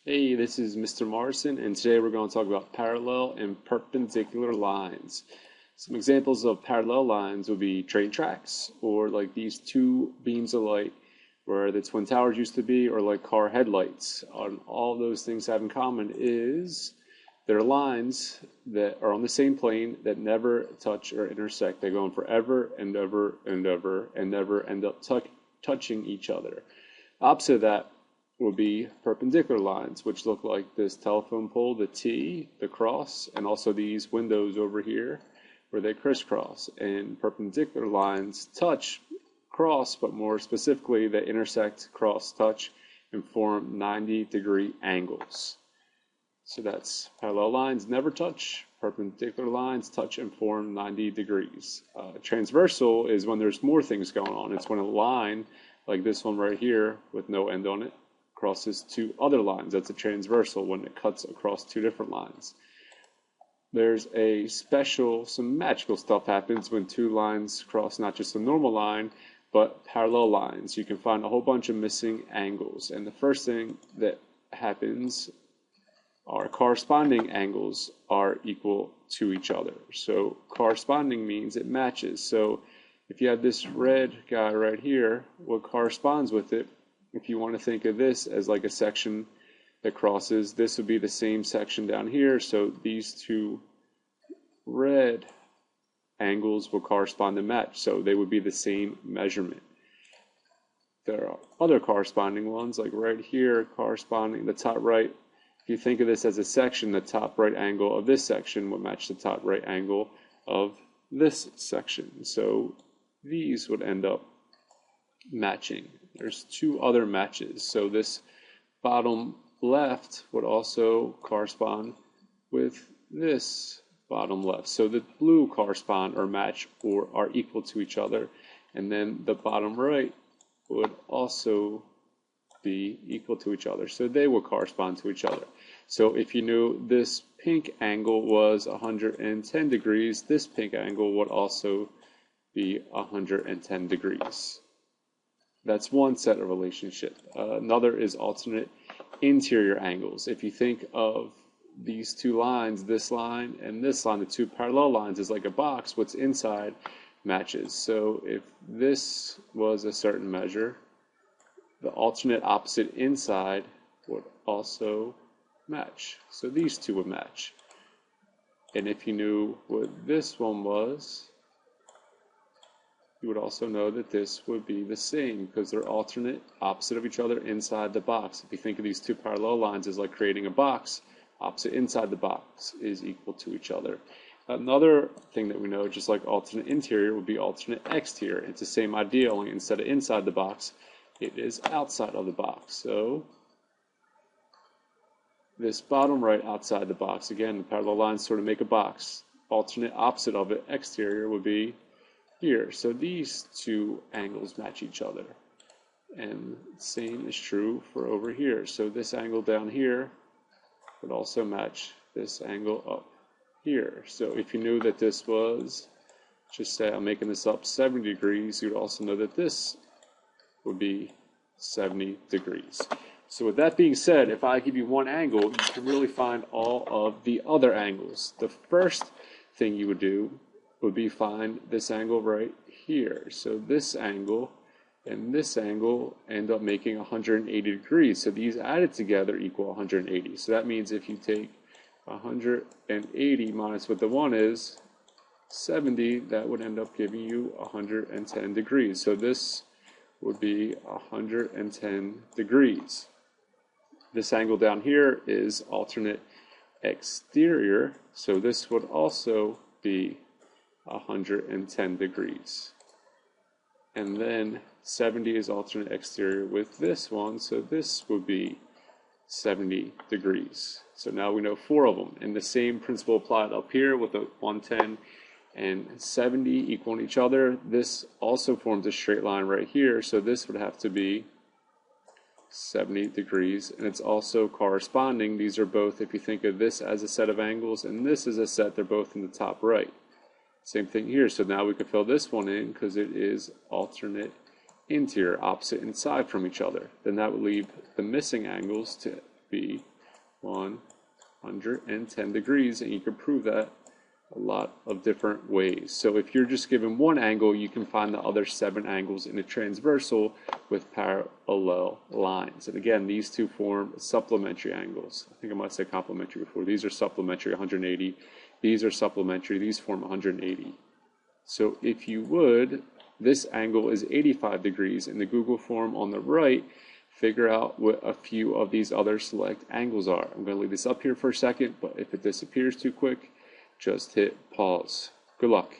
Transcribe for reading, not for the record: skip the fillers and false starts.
Hey, this is Mr. Morrison, and today we're going to talk about parallel and perpendicular lines. Some examples of parallel lines would be train tracks, or like these two beams of light where the Twin Towers used to be, or like car headlights. All those things have in common is they're lines that are on the same plane that never touch or intersect. They go on forever and ever and ever and never end up touching each other. Opposite of that will be perpendicular lines, which look like this telephone pole, the T, the cross, and also these windows over here where they crisscross. And perpendicular lines touch, cross, but more specifically, they intersect, cross, touch, and form 90-degree angles. So that's parallel lines never touch, perpendicular lines touch and form 90 degrees. Transversal is when there's more things going on. It's when a line, like this one right here with no end on it, crosses two other lines. That's a transversal when it cuts across two different lines. There's some magical stuff happens when two lines cross not just a normal line, but parallel lines. You can find a whole bunch of missing angles. And the first thing that happens are corresponding angles are equal to each other. So corresponding means it matches. So if you have this red guy right here, what corresponds with it, if you want to think of this as like a section that crosses, this would be the same section down here. So these two red angles will correspond and match. So they would be the same measurement. There are other corresponding ones, like right here, corresponding the top right. If you think of this as a section, the top right angle of this section would match the top right angle of this section. So these would end up matching. There's two other matches. So this bottom left would also correspond with this bottom left. So the blue correspond or match or are equal to each other. And then the bottom right would also be equal to each other. So they will correspond to each other. So if you knew this pink angle was 110 degrees, this pink angle would also be 110 degrees. That's one set of relationship. Another is alternate interior angles. If you think of these two lines, this line and this line, the two parallel lines is like a box, what's inside matches. So if this was a certain measure, the alternate opposite inside would also match. So these two would match. And if you knew what this one was, you would also know that this would be the same because they're alternate, opposite of each other inside the box. If you think of these two parallel lines as like creating a box, opposite inside the box is equal to each other. Another thing that we know, just like alternate interior, would be alternate exterior. It's the same idea, only instead of inside the box, it is outside of the box. So this bottom right outside the box, again, the parallel lines sort of make a box. Alternate opposite of it, exterior, would be here. So these two angles match each other. And same is true for over here. So this angle down here would also match this angle up here. So if you knew that this was, just say I'm making this up, 70 degrees, you'd also know that this would be 70 degrees. So with that being said, if I give you one angle, you can really find all of the other angles. The first thing you would do would be find this angle right here. So this angle and this angle end up making 180 degrees. So these added together equal 180. So that means if you take 180 minus what the one is, 70, that would end up giving you 110 degrees. So this would be 110 degrees. This angle down here is alternate exterior. So this would also be 110 degrees. And then 70 is alternate exterior with this one, so this would be 70 degrees. So now we know four of them. And the same principle applied up here with the 110 and 70 equaling each other. This also forms a straight line right here, so this would have to be 70 degrees. And it's also corresponding. These are both, if you think of this as a set of angles and this is a set, they're both in the top right. Same thing here. So now we can fill this one in because it is alternate interior, opposite inside from each other. Then that would leave the missing angles to be 110 degrees, and you can prove that a lot of different ways. So if you're just given one angle, you can find the other 7 angles in a transversal with parallel lines. And again, these two form supplementary angles. I think I might have said complementary before. These are supplementary, 180. These are supplementary. These form 180. So if you would, this angle is 85 degrees. In the Google form on the right, figure out what a few of these other select angles are. I'm going to leave this up here for a second, but if it disappears too quick, just hit pause. Good luck.